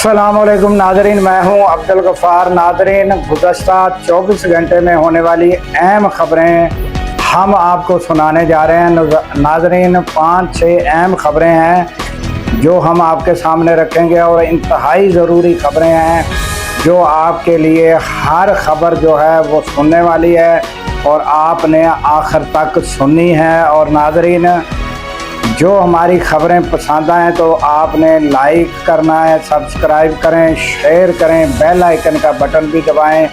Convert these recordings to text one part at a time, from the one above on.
अस्सलाम वालेकुम नाजरीन, मैं हूं अब्दुल गफ्फार। नाजरीन, गुज़श्ता 24 घंटे में होने वाली अहम खबरें हम आपको सुनाने जा रहे हैं। नाजरीन, 5-6 अहम खबरें हैं जो हम आपके सामने रखेंगे और इंतहाई ज़रूरी खबरें हैं जो आपके लिए हर खबर जो है वो सुनने वाली है और आपने आखिर तक सुननी है। और नाजरीन, जो हमारी खबरें पसंद आएँ तो आपने लाइक करना है, सब्सक्राइब करें, शेयर करें, बेल आइकन का बटन भी दबाएं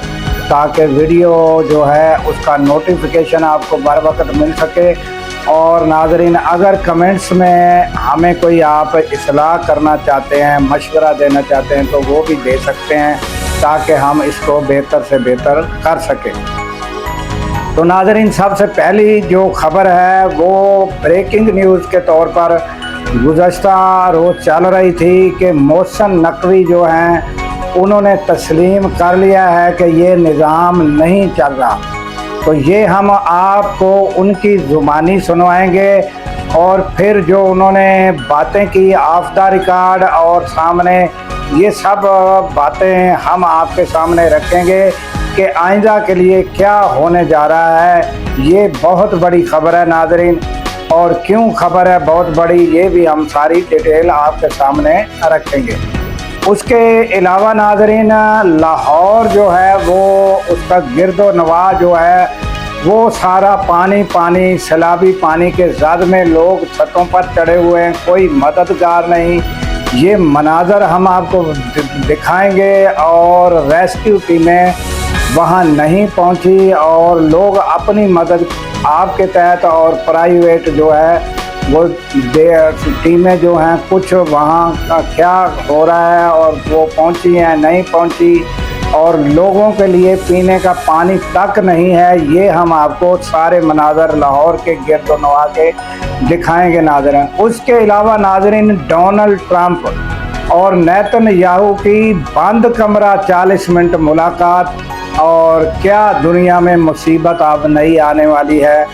ताकि वीडियो जो है उसका नोटिफिकेशन आपको बर वक्त मिल सके। और नाजरीन, अगर कमेंट्स में हमें कोई आप इस्लाह करना चाहते हैं, मशवरा देना चाहते हैं तो वो भी दे सकते हैं ताकि हम इसको बेहतर से बेहतर कर सकें। तो नाज़रीन, सबसे पहली जो खबर है वो ब्रेकिंग न्यूज़ के तौर पर गुज़श्ता रोज़ चल रही थी कि मोहसिन नकवी जो हैं उन्होंने तस्लीम कर लिया है कि ये निज़ाम नहीं चल रहा। तो ये हम आपको उनकी ज़ुबानी सुनवाएंगे और फिर जो उन्होंने बातें की ऑफ द रिकॉर्ड और सामने, ये सब बातें हम आपके सामने रखेंगे कि आइंदा के लिए क्या होने जा रहा है। ये बहुत बड़ी खबर है नाजरीन, और क्यों खबर है बहुत बड़ी ये भी हम सारी डिटेल आपके सामने रखेंगे। उसके अलावा नाजरीन, लाहौर जो है वो उसका गिरदो नवा जो है वो सारा पानी सैलाबी पानी के ज़द में लोग छतों पर चढ़े हुए हैं, कोई मददगार नहीं। ये मनाजर हम आपको दिखाएंगे और रेस्क्यू टीमें वहाँ नहीं पहुँची और लोग अपनी मदद आपके तहत और प्राइवेट जो है वो टीमें जो हैं कुछ वहाँ का क्या हो रहा है और वो पहुँची हैं नहीं पहुँची, और लोगों के लिए पीने का पानी तक नहीं है। ये हम आपको सारे मनाजर लाहौर के गिरदो नवा के दिखाएंगे नाज़रीन। उसके अलावा नाज़रीन, डोनाल्ड ट्रंप और नेतन्याहू की बंद कमरा 40 मिनट मुलाकात, और क्या दुनिया में मुसीबत अब नई आने वाली है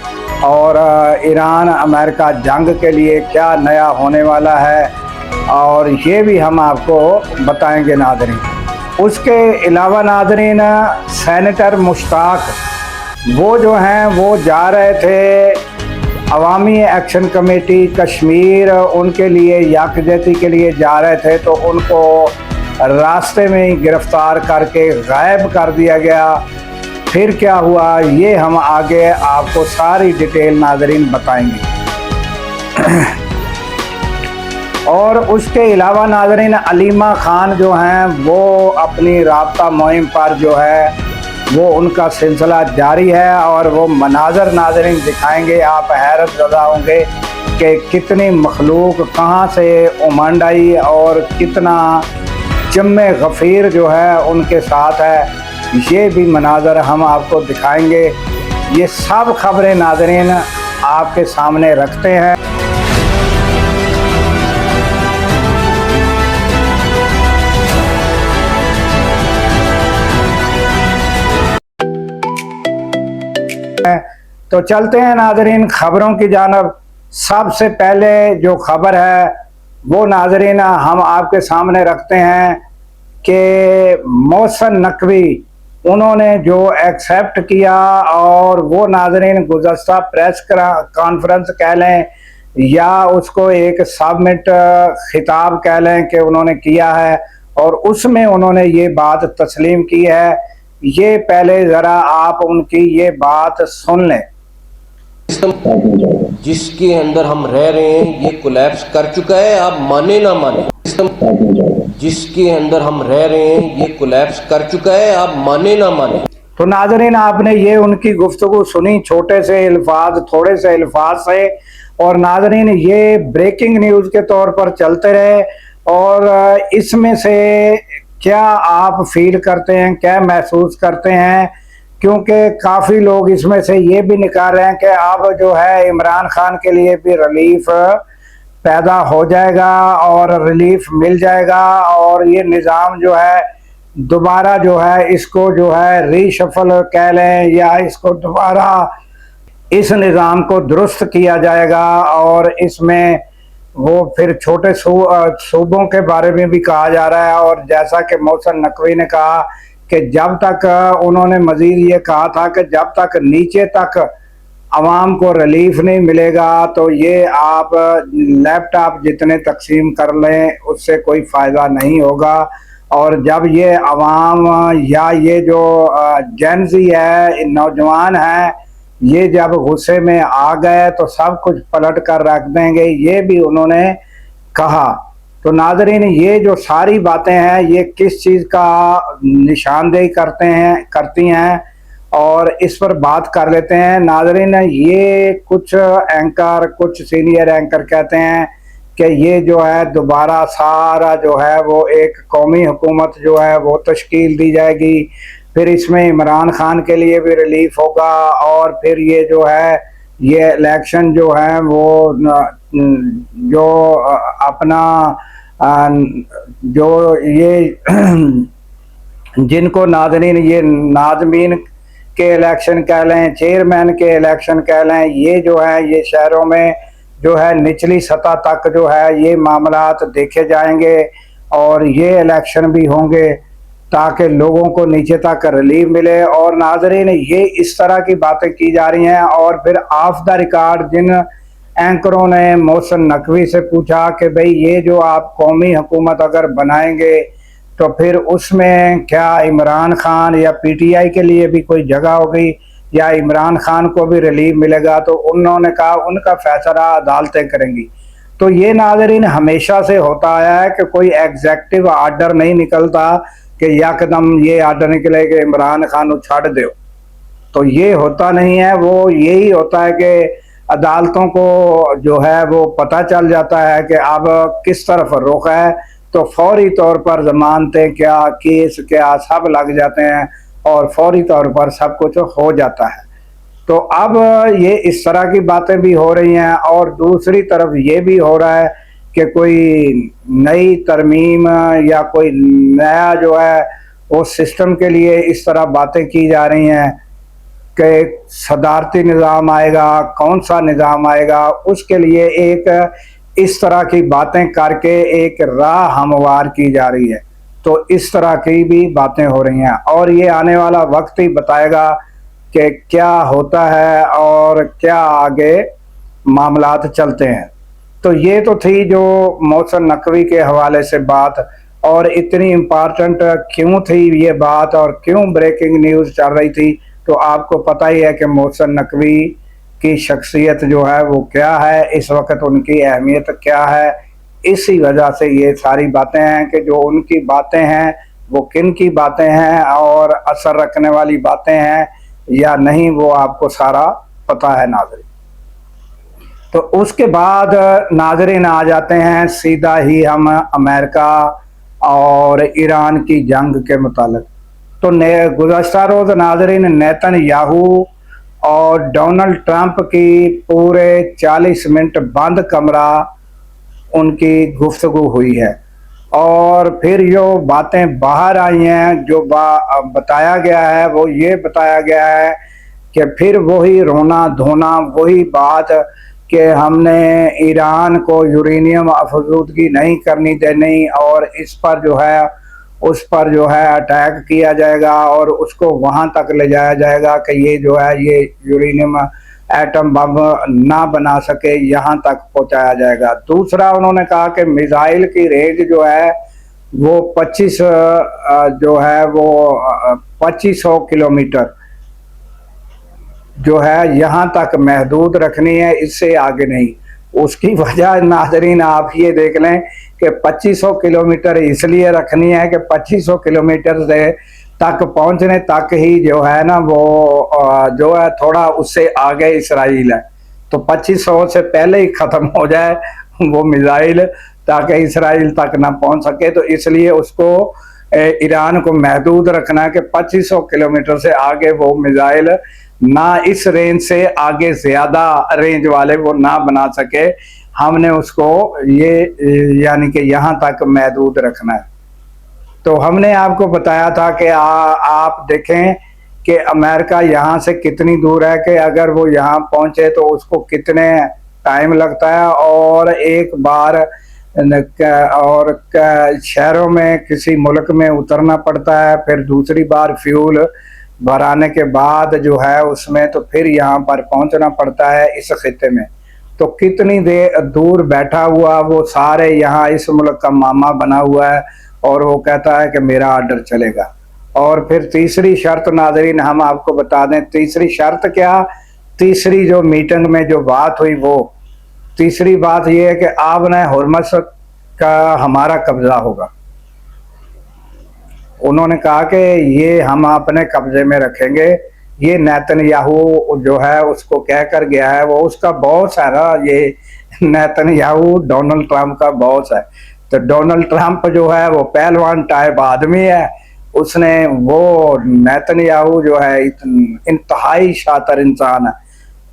और ईरान अमेरिका जंग के लिए क्या नया होने वाला है, और ये भी हम आपको बताएंगे नाज़रीन। उसके अलावा नाज़रीन, सेनेटर मुश्ताक वो जो हैं वो जा रहे थे अवामी एक्शन कमेटी कश्मीर, उनके लिए यकजहती के लिए जा रहे थे तो उनको रास्ते में ही गिरफ्तार करके गायब कर दिया गया। फिर क्या हुआ ये हम आगे आपको सारी डिटेल नाज़रीन बताएंगे। और उसके अलावा नाज़रीन, अलीमा खान जो हैं वो अपनी राब्ता मुहिम पर जो है वो उनका सिलसिला जारी है और वो मनाजर नाज़रीन दिखाएंगे। आप हैरत ज़दा होंगे कि कितनी मखलूक कहाँ से उमंड आई और कितना जम्मे गफ़ीर जो है उनके साथ है। ये भी मनाजर हम आपको दिखाएंगे। ये सब खबरें नाज़रीन आपके सामने रखते हैं। तो चलते हैं नाज़रीन खबरों की जानब। सबसे पहले जो खबर है वो नाज़रीन हम आपके सामने रखते हैं कि मोहसिन नकवी उन्होंने जो एक्सेप्ट किया, और वो नाज़रीन गुज़श्ता प्रेस कॉन्फ्रेंस कह लें या उसको एक सबमिट खिताब कह लें कि उन्होंने किया है और उसमें उन्होंने ये बात तस्लीम की है। ये पहले ज़रा आप उनकी ये बात सुन लें। जिसके अंदर हम रह रहे हैं ये कोलैप्स कर चुका है, आप माने ना माने। जिसके अंदर हम रह रहे हैं ये कोलैप्स कर चुका है, आप माने ना माने। तो नाज़रीन, आपने ये उनकी गुफ्तगू सुनी, छोटे से अल्फाज, थोड़े से अल्फाज से, और नाज़रीन ये ब्रेकिंग न्यूज़ के तौर पर चलते रहे। और इसमें से क्या आप फील करते हैं, क्या महसूस करते हैं, क्योंकि काफ़ी लोग इसमें से ये भी निकाल रहे हैं कि अब जो है इमरान खान के लिए भी रिलीफ पैदा हो जाएगा और रिलीफ मिल जाएगा और ये निज़ाम जो है दोबारा जो है इसको जो है रीशफल कह लें या इसको दोबारा इस निज़ाम को दुरुस्त किया जाएगा और इसमें वो फिर छोटे सूबों के बारे में भी कहा जा रहा है। और जैसा कि मोहसिन नकवी ने कहा कि जब तक उन्होंने मजीद ये कहा था कि जब तक नीचे तक आवाम को रिलीफ नहीं मिलेगा तो ये आप लैपटॉप जितने तकसीम कर लें उससे कोई फ़ायदा नहीं होगा। और जब ये आवाम या ये जो जेनज़ी है, नौजवान हैं, ये जब गुस्से में आ गए तो सब कुछ पलट कर रख देंगे, ये भी उन्होंने कहा। तो नाज़रीन, ये जो सारी बातें हैं ये किस चीज़ का निशानदेही करती हैं और इस पर बात कर लेते हैं। नाज़रीन, ये कुछ एंकर, कुछ सीनियर एंकर कहते हैं कि ये जो है दोबारा सारा जो है वो एक कौमी हुकूमत जो है वो तश्कील दी जाएगी, फिर इसमें इमरान खान के लिए भी रिलीफ होगा और फिर ये जो है ये इलेक्शन जो है वो जो अपना जो ये जिनको नाज़रीन ये नाज़मीन के इलेक्शन कह लें, चेयरमैन के इलेक्शन कह लें, ये जो है ये शहरों में जो है निचली सतह तक जो है ये मामलात देखे जाएंगे और ये इलेक्शन भी होंगे ताकि लोगों को नीचे तक रिलीफ मिले। और नाज़रीन, ये इस तरह की बातें की जा रही हैं। और फिर ऑफ द रिकॉर्ड जिन एंकरों ने मोहसिन नकवी से पूछा कि भाई ये जो आप कौमी हुकूमत अगर बनाएंगे तो फिर उसमें क्या इमरान खान या पीटीआई के लिए भी कोई जगह होगी या इमरान खान को भी रिलीफ मिलेगा, तो उन्होंने कहा उनका फैसला अदालतें करेंगी। तो ये नाज़रीन हमेशा से होता आया है कि कोई एग्जेक्टिव आर्डर नहीं निकलता कि यकदम ये आर्डर निकले कि इमरान खान को छाड़ दो, तो ये होता नहीं है। वो यही होता है कि अदालतों को जो है वो पता चल जाता है कि अब किस तरफ रुख है, तो फौरी तौर पर ज़मानतें क्या, केस क्या, सब लग जाते हैं और फौरी तौर पर सब कुछ हो जाता है। तो अब ये इस तरह की बातें भी हो रही हैं और दूसरी तरफ ये भी हो रहा है कि कोई नई तरमीम या कोई नया जो है वो सिस्टम के लिए इस तरह बातें की जा रही हैं कि सदारती निज़ाम आएगा, कौन सा निज़ाम आएगा, उसके लिए एक इस तरह की बातें करके एक राह हमवार की जा रही है। तो इस तरह की भी बातें हो रही हैं और ये आने वाला वक्त ही बताएगा कि क्या होता है और क्या आगे मामलात चलते हैं। तो ये तो थी जो मोहसिन नकवी के हवाले से बात, और इतनी इम्पॉर्टेंट क्यों थी ये बात और क्यों ब्रेकिंग न्यूज़ चल रही थी, तो आपको पता ही है कि मोहसिन नकवी की शख्सियत जो है वो क्या है, इस वक्त उनकी अहमियत क्या है। इसी वजह से ये सारी बातें हैं कि जो उनकी बातें हैं वो किन की बातें हैं और असर रखने वाली बातें हैं या नहीं, वो आपको सारा पता है नाज़रीन। तो उसके बाद नाज़रीन आ जाते हैं सीधा ही हम अमेरिका और ईरान की जंग के मुतालिक। तो गुज़श्ता रोज़ नाज़रीन नेतन्याहू और डोनाल्ड ट्रंप की पूरे 40 मिनट बंद कमरा उनकी गुफ्तगू हुई है और फिर जो बातें बाहर आई हैं, जो बताया गया है वो ये बताया गया है कि फिर वही रोना धोना, वही बात कि हमने ईरान को यूरेनियम अफजूदगी नहीं करनी देनी और इस पर जो है उस पर जो है अटैक किया जाएगा और उसको वहाँ तक ले जाया जाएगा कि ये जो है ये यूरेनियम एटम बम ना बना सके, यहाँ तक पहुँचाया जाएगा। दूसरा उन्होंने कहा कि मिसाइल की रेंज जो है वो 2500 किलोमीटर जो है यहाँ तक महदूद रखनी है, इससे आगे नहीं। उसकी वजह नाज़रीन आप ये देख लें कि 2500 किलोमीटर इसलिए रखनी है कि 2500 किलोमीटर से तक पहुंचने तक ही जो है ना वो जो है थोड़ा उससे आगे इसराइल है, तो 2500 से पहले ही ख़त्म हो जाए वो मिसाइल ताकि इसराइल तक ना पहुंच सके। तो इसलिए उसको ईरान को महदूद रखना कि 2500 किलोमीटर से आगे वो मिसाइल ना, इस रेंज से आगे ज़्यादा रेंज वाले वो ना बना सके, हमने उसको ये यानी कि यहाँ तक महदूद रखना है। तो हमने आपको बताया था कि आप देखें कि अमेरिका यहाँ से कितनी दूर है कि अगर वो यहाँ पहुँचे तो उसको कितने टाइम लगता है, और एक बार और शहरों में किसी मुल्क में उतरना पड़ता है, फिर दूसरी बार फ्यूल भराने के बाद जो है उसमें तो फिर यहाँ पर पहुँचना पड़ता है इस खिते में। तो कितनी देर दूर बैठा हुआ वो सारे यहाँ इस मुल्क का मामा बना हुआ है, और वो कहता है कि मेरा आर्डर चलेगा। और फिर तीसरी शर्त नाज़रीन हम आपको बता दें, तीसरी शर्त क्या, तीसरी जो मीटिंग में जो बात हुई, वो तीसरी बात ये है कि आपने हुर्मस का हमारा कब्जा होगा। उन्होंने कहा कि ये हम अपने कब्जे में रखेंगे। ये नेतन्याहू जो है उसको कह कर गया है, वो उसका बॉस है ना, ये नेतन्याहू डोनाल्ड ट्रंप का बॉस है। तो डोनाल्ड ट्रंप जो है वो पहलवान टाइप आदमी है, उसने वो नेतन्याहू जो है इंतहाई शातिर इंसान है।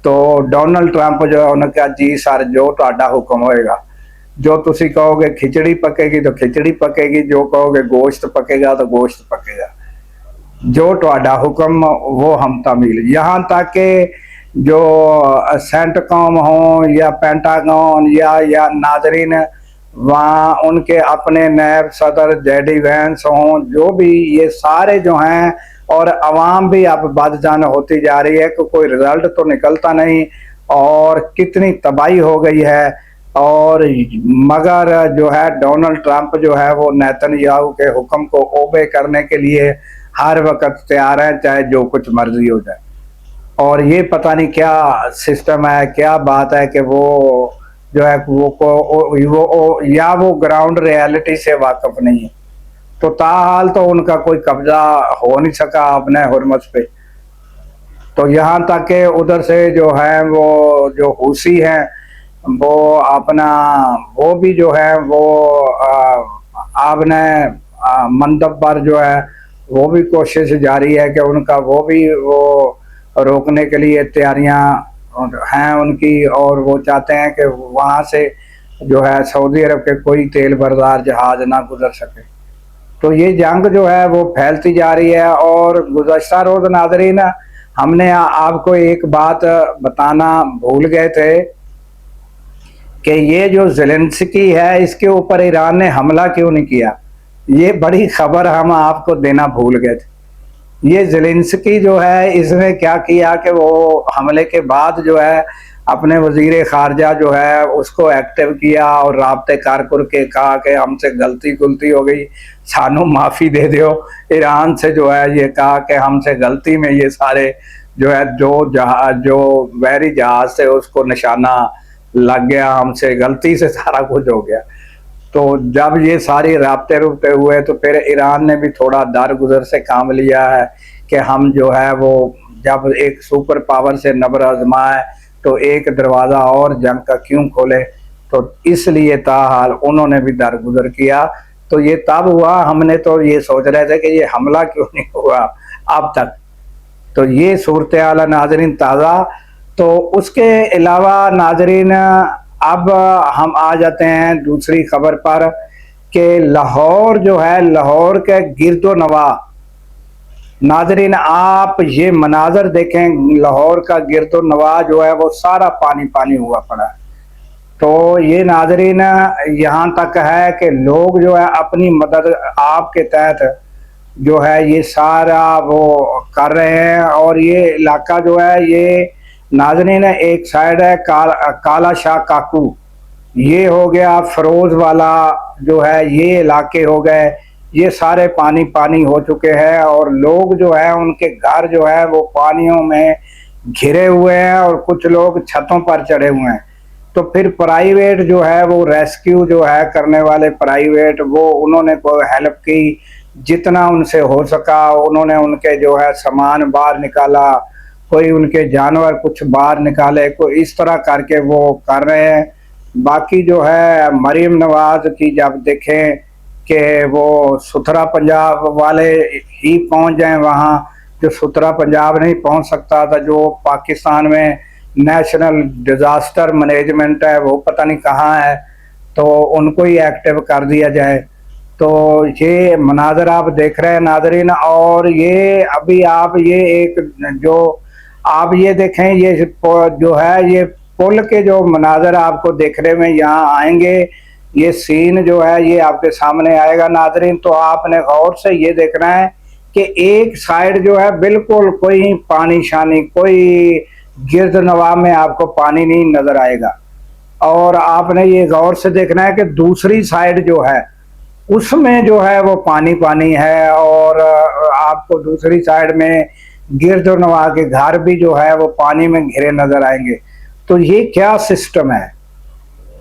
तो डोनाल्ड ट्रंप जो है उन्होंने कहा जी सर जो तुहाडा हुक्म होएगा, जो तुसी कहोगे खिचड़ी पकेगी तो खिचड़ी पकेगी, जो कहोगे गोश्त पकेगा तो गोश्त पकेगा, जो तुहाडा हुक्म वो हम तामील। यहाँ तक कि जो सेंटकॉम हो या पेंटागन या नाजरीन वहाँ उनके अपने नायब सदर जेडी वैंस हों, जो भी ये सारे जो हैं, और अवाम भी अब बदजान होती जा रही है कि कोई रिजल्ट तो निकलता नहीं, और कितनी तबाही हो गई है। और मगर जो है डोनाल्ड ट्रंप जो है वो नेतन्याहू के हुक्म को ओबे करने के लिए हर वक्त तैयार है, चाहे जो कुछ मर्जी हो जाए। और ये पता नहीं क्या सिस्टम है, क्या बात है कि वो जो है वो या वो ग्राउंड रियलिटी से वाकिफ नहीं है। तो ताहाल तो उनका कोई कब्जा हो नहीं सका अपने हुर्मस पे। तो यहाँ तक कि उधर से जो है वो जो हुसी हैं वो अपना वो भी जो है वो आपने मंदब पर जो है वो भी कोशिश जारी है कि उनका वो भी वो रोकने के लिए तैयारियां हैं उनकी, और वो चाहते हैं कि वहाँ से जो है सऊदी अरब के कोई तेल बरदार जहाज ना गुजर सके। तो ये जंग जो है वो फैलती जा रही है। और गुज़श्ता रोज़ नाज़रीन हमने आपको एक बात बताना भूल गए थे कि ये जो ज़ेलेंस्की है इसके ऊपर ईरान ने हमला क्यों नहीं किया, ये बड़ी खबर हम आपको देना भूल गए थे। ये ज़ेलेंस्की जो है इसने क्या किया कि वो हमले के बाद जो है अपने वजीर खारजा जो है उसको एक्टिव किया और राब्ते कर के कहा कि हमसे गलती हो गई, सानू माफ़ी दे दो। ईरान से जो है ये कहा कि हमसे गलती में ये सारे जो है जो बहरी जहाज से उसको निशाना लग गया, हमसे गलती से सारा कुछ हो गया। तो जब ये सारे राब्ते रुबते हुए तो फिर ईरान ने भी थोड़ा दर गुजर से काम लिया है कि हम जो है वो जब एक सुपर पावर से नबर आजमाए तो एक दरवाज़ा और जंग का क्यों खोले। तो इसलिए ताहाल उन्होंने भी दर गुजर किया। तो ये तब हुआ, हमने तो ये सोच रहे थे कि ये हमला क्यों नहीं हुआ अब तक। तो ये सूरत हाल नाजरीन ताज़ा। तो उसके अलावा नाजरीन अब हम आ जाते हैं दूसरी खबर पर कि लाहौर जो है, लाहौर के गिरदो नवा नाजरीन आप ये मनाजर देखें, लाहौर का गिरदो नवा जो है वो सारा पानी पानी हुआ पड़ा है। तो ये नाजरीन यहाँ तक है कि लोग जो है अपनी मदद आपके तहत जो है ये सारा वो कर रहे हैं। और ये इलाका जो है ये नाजरीन एक साइड है काला शाह काकू, ये हो गया फरोज वाला जो है, ये इलाके हो गए, ये सारे पानी पानी हो चुके हैं। और लोग जो है उनके घर जो है वो पानियों में घिरे हुए हैं और कुछ लोग छतों पर चढ़े हुए हैं। तो फिर प्राइवेट जो है वो रेस्क्यू जो है करने वाले प्राइवेट वो उन्होंने कोई हेल्प की, जितना उनसे हो सका उन्होंने उनके जो है सामान बाहर निकाला, कोई उनके जानवर कुछ बाहर निकाले, कोई इस तरह करके वो कर रहे हैं। बाकी जो है मरीम नवाज की जब देखें कि वो सुथरा पंजाब वाले ही पहुंच जाएं वहाँ, जो सुथरा पंजाब नहीं पहुंच सकता था, जो पाकिस्तान में नेशनल डिज़ास्टर मैनेजमेंट है वो पता नहीं कहाँ है, तो उनको ही एक्टिव कर दिया जाए। तो ये मनाजर आप देख रहे हैं नाजरीन। और ये अभी आप ये एक जो आप ये देखें, ये जो है ये पुल के जो मनाजर आपको देखने में यहाँ आएंगे, ये सीन जो है ये आपके सामने आएगा नाजरीन। तो आपने गौर से ये देखना है कि एक साइड जो है बिल्कुल कोई पानी शानी, कोई गिरद नवाब में आपको पानी नहीं नजर आएगा। और आपने ये गौर से देखना है कि दूसरी साइड जो है उसमें जो है वो पानी पानी है, और आपको दूसरी साइड में गिरद नवाह के घर भी जो है वो पानी में घिरे नजर आएंगे। तो ये क्या सिस्टम है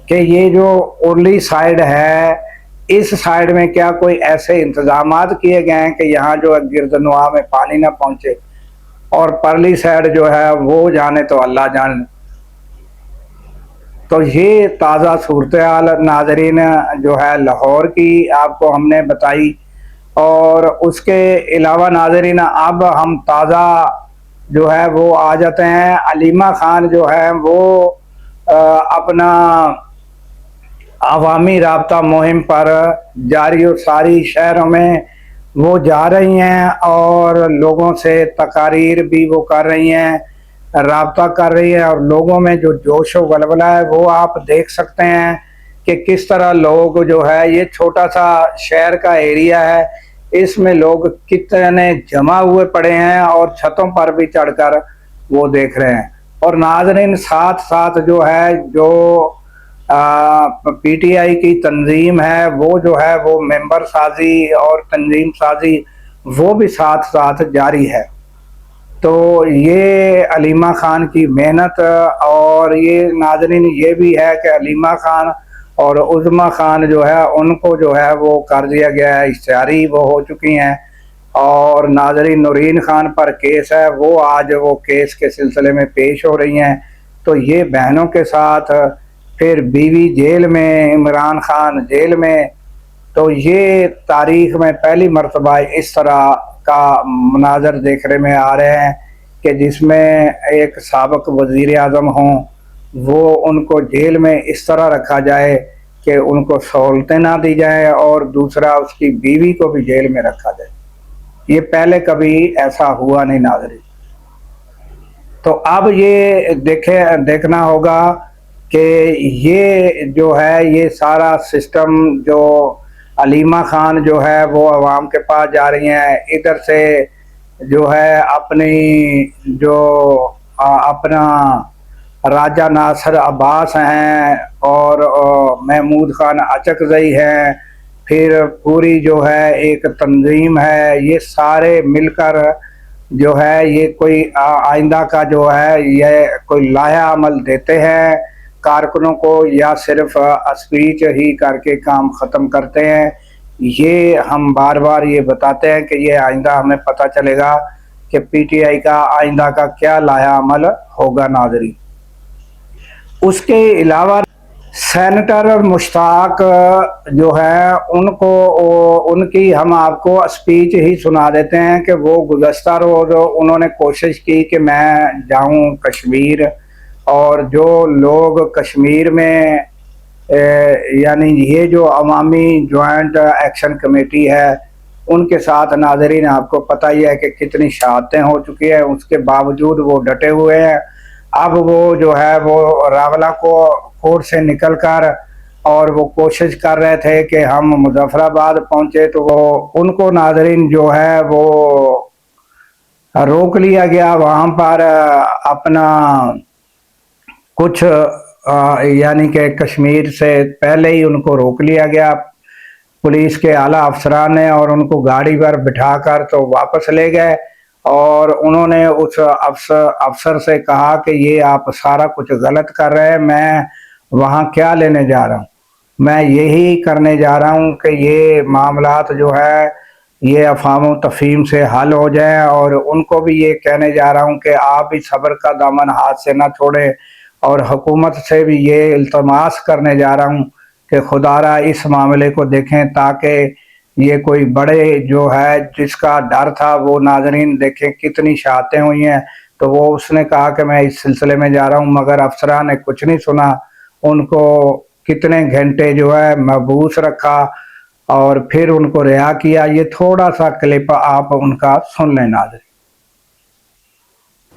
कि ये जो उरली साइड है, इस साइड में क्या कोई ऐसे इंतजामात किए गए हैं कि यहाँ जो है गिरद नवाह में पानी ना पहुंचे, और परली साइड जो है वो जाने तो अल्लाह जाने। तो ये ताज़ा सूरत हाल नाजरीन जो है लाहौर की आपको हमने बताई। और उसके अलावा नाजरीन अब हम ताज़ा जो है वो आ जाते हैं, अलीमा खान जो है वो अपना अवामी राब्ता मुहिम पर जारी और सारी शहरों में वो जा रही हैं, और लोगों से तकारीर भी वो कर रही हैं, राब्ता कर रही है, और लोगों में जो जोश व वलवला है वो आप देख सकते हैं कि किस तरह लोग जो है, ये छोटा सा शहर का एरिया है, इसमें लोग कितने जमा हुए पड़े हैं और छतों पर भी चढ़कर वो देख रहे हैं। और नाज़रीन साथ साथ जो है जो पीटीआई की तंजीम है वो जो है वो मेंबर साजी और तंजीम साजी वो भी साथ साथ जारी है। तो ये अलीमा खान की मेहनत, और ये नाज़रीन ये भी है कि अलीमा खान और उज़्मा खान जो है उनको जो है वो कर दिया गया है, इश्तिहारी वो हो चुकी हैं। और नाज़रीन नूरीन खान पर केस है, वो आज वो केस के सिलसिले में पेश हो रही हैं। तो ये बहनों के साथ फिर बीवी जेल में, इमरान खान जेल में। तो ये तारीख में पहली मरतबा इस तरह का मनाजर देखने में आ रहे हैं कि जिसमें एक साबिक वज़ीर आज़म हों, वो उनको जेल में इस तरह रखा जाए कि उनको सहूलतें ना दी जाए, और दूसरा उसकी बीवी को भी जेल में रखा जाए। ये पहले कभी ऐसा हुआ नहीं नाज़रीन। तो अब ये देखना होगा कि ये जो है ये सारा सिस्टम जो अलीमा खान जो है वो अवाम के पास जा रही हैं, इधर से जो है अपनी जो अपना राजा नासिर अब्बास हैं और महमूद खान अचकज़ई हैं, फिर पूरी जो है एक तंजीम है, ये सारे मिलकर जो है ये कोई आइंदा का जो है ये कोई लाया अमल देते हैं कारकुनों को, या सिर्फ स्पीच ही करके काम ख़त्म करते हैं। ये हम बार बार ये बताते हैं कि ये आइंदा हमें पता चलेगा कि पीटीआई का आइंदा का क्या लाया अमल होगा नाज़रीन। उसके अलावा सेनेटर मुश्ताक जो है उनको उनकी हम आपको स्पीच ही सुना देते हैं कि वो गुज़श्ता रोज़ उन्होंने कोशिश की कि मैं जाऊं कश्मीर, और जो लोग कश्मीर में यानी ये जो अवामी जॉइंट एक्शन कमेटी है उनके साथ नाज़रीन आपको पता ही है कि कितनी शहादतें हो चुकी हैं, उसके बावजूद वो डटे हुए हैं। अब वो जो है वो रावला को कोर्ट से निकल कर और वो कोशिश कर रहे थे कि हम मुजफ्फराबाद पहुंचे, तो वो उनको नाज़रीन जो है वो रोक लिया गया वहाँ पर। अपना कुछ यानी कि कश्मीर से पहले ही उनको रोक लिया गया पुलिस के आला अफसरान ने, और उनको गाड़ी पर बिठाकर तो वापस ले गए, और उन्होंने उस अफसर से कहा कि ये आप सारा कुछ गलत कर रहे हैं, मैं वहाँ क्या लेने जा रहा हूँ, मैं यही करने जा रहा हूँ कि ये मामलात जो है ये अफाम तफहीम से हल हो जाए, और उनको भी ये कहने जा रहा हूँ कि आप भी सब्र का दामन हाथ से ना छोड़ें, और हुकूमत से भी ये इल्तमास करने जा रहा हूँ कि खुदारा इस मामले को देखें, ताकि ये कोई बड़े जो है जिसका डर था वो नाज़रीन देखें कितनी शहादतें हुई हैं। तो वो उसने कहा कि मैं इस सिलसिले में जा रहा हूँ, मगर अफसरान ने कुछ नहीं सुना, उनको कितने घंटे जो है महबूस रखा और फिर उनको रिहा किया। ये थोड़ा सा क्लिप आप उनका सुन लें नाज़रीन।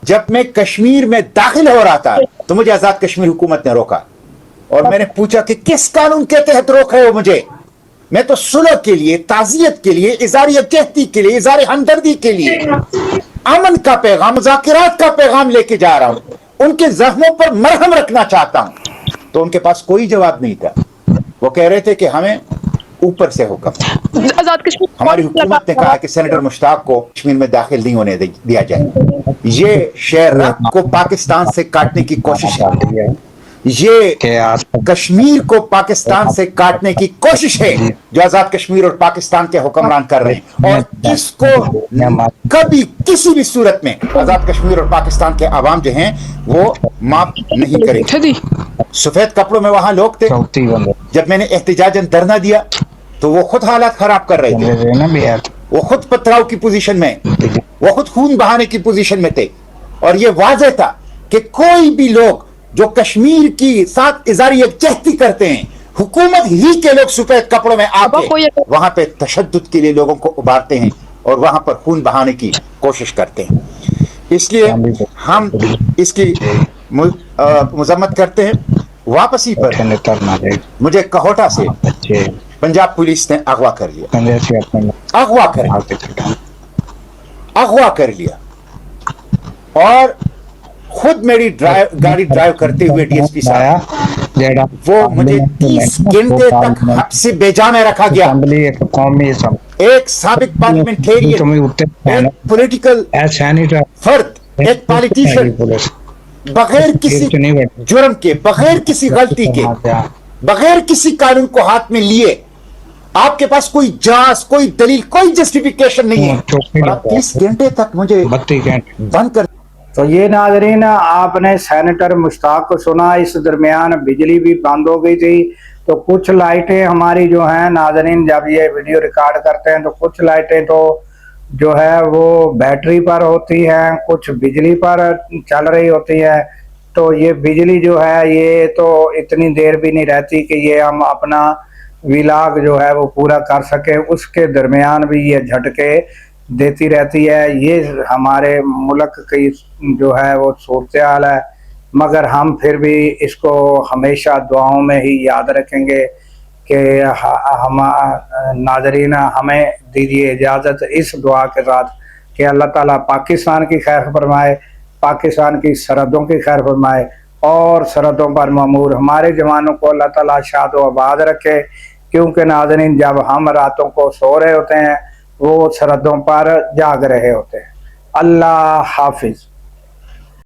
जब मैं कश्मीर में दाखिल हो रहा था तो मुझे आजाद कश्मीर हुकूमत ने रोका और मैंने पूछा कि किस कानून के तहत रोक रहे हो मुझे। मैं तो सुलह के लिए, ताजियत के लिए, इज़ार यकजहती के लिए, इज़ार हमदर्दी के लिए, अमन का पैगाम, मुज़ाकिरात का पैगाम लेके जा रहा हूं, उनके जख्मों पर मरहम रखना चाहता हूं। तो उनके पास कोई जवाब नहीं था। वो कह रहे थे कि हमें ऊपर से हुक्म। आजाद कश्मीर हमारी हुकूमत ने कहा कि सेनेटर मुश्ताक को कश्मीर में दाखिल नहीं होने दिया जाए। ये शेर रख को पाकिस्तान से काटने की कोशिश है, ये कश्मीर को पाकिस्तान से काटने की कोशिश है जो आजाद कश्मीर और पाकिस्तान के हुक्मरान कर रहे हैं। और जिसको कभी किसी भी सूरत में आजाद कश्मीर और पाकिस्तान के आवाम जो हैं वो माफ नहीं करेंगे। सफेद कपड़ों में वहां लोग थे। जब मैंने एहतजाजन धरना दिया तो वो खुद हालात खराब कर रहे थे, वो खुद पथराव की पोजीशन में, वो खुद खून बहाने की पोजीशन में थे। और ये वाज़ेह था कि कोई भी लोग जो कश्मीर की साथ इज़ार यकजहती करते हैं, हुकूमत ही के लोग सफेद कपड़ों में आके वहां पे तशद्दुद के लिए लोगों को उबारते हैं और वहां पर खून बहाने की कोशिश करते हैं। इसलिए हम इसकी मजम्मत करते हैं। वापसी पर मुझे कहोटा से पंजाब पुलिस ने अगवा कर लिया, अगवा कर लिया और खुद मेरी गाड़ी ड्राइव करते हुए डीएसपी साहब, वो मुझे 30 घंटे तक हब्से बेजा में रखा गया। एक साबिक पार्लियामेंटेरियन, एक पॉलिटिकल फर्द, एक पॉलिटिशियन, बगैर किसी जुर्म के, बगैर किसी गलती के, बगैर किसी कानून को हाथ में लिए, आपके पास कोई जांच, कोई दलील, कोई जस्टिफिकेशन नहीं है, और आप 30 घंटे तक मुझे बंद कर। तो ये नाजरीन आपने सेनेटर मुश्ताक को सुना। इस दरमियान बिजली भी बंद हो गई थी, तो कुछ लाइटें हमारी जो हैं नाजरीन, जब ये वीडियो रिकॉर्ड करते हैं तो कुछ लाइटें तो जो है वो बैटरी पर होती हैं, कुछ बिजली पर चल रही होती है। तो ये बिजली जो है ये तो इतनी देर भी नहीं रहती कि ये हम अपना विलाग जो है वो पूरा कर सके, उसके दरमियान भी ये झटके देती रहती है। ये हमारे मुल्क की जो है वो सूरत हाल है, मगर हम फिर भी इसको हमेशा दुआओं में ही याद रखेंगे कि हम नाजरीन हमें दीजिए इजाज़त इस दुआ के साथ कि अल्लाह ताला पाकिस्तान की खैर फरमाए, पाकिस्तान की सरहदों की खैर फरमाए और सरहदों पर ममूर हमारे जवानों को अल्लाह ताला शाद व आबाद रखे। क्योंकि नाज़रीन जब हम रातों को सो रहे होते हैं वो सरहदों पर जाग रहे होते हैं। अल्लाह हाफिज़।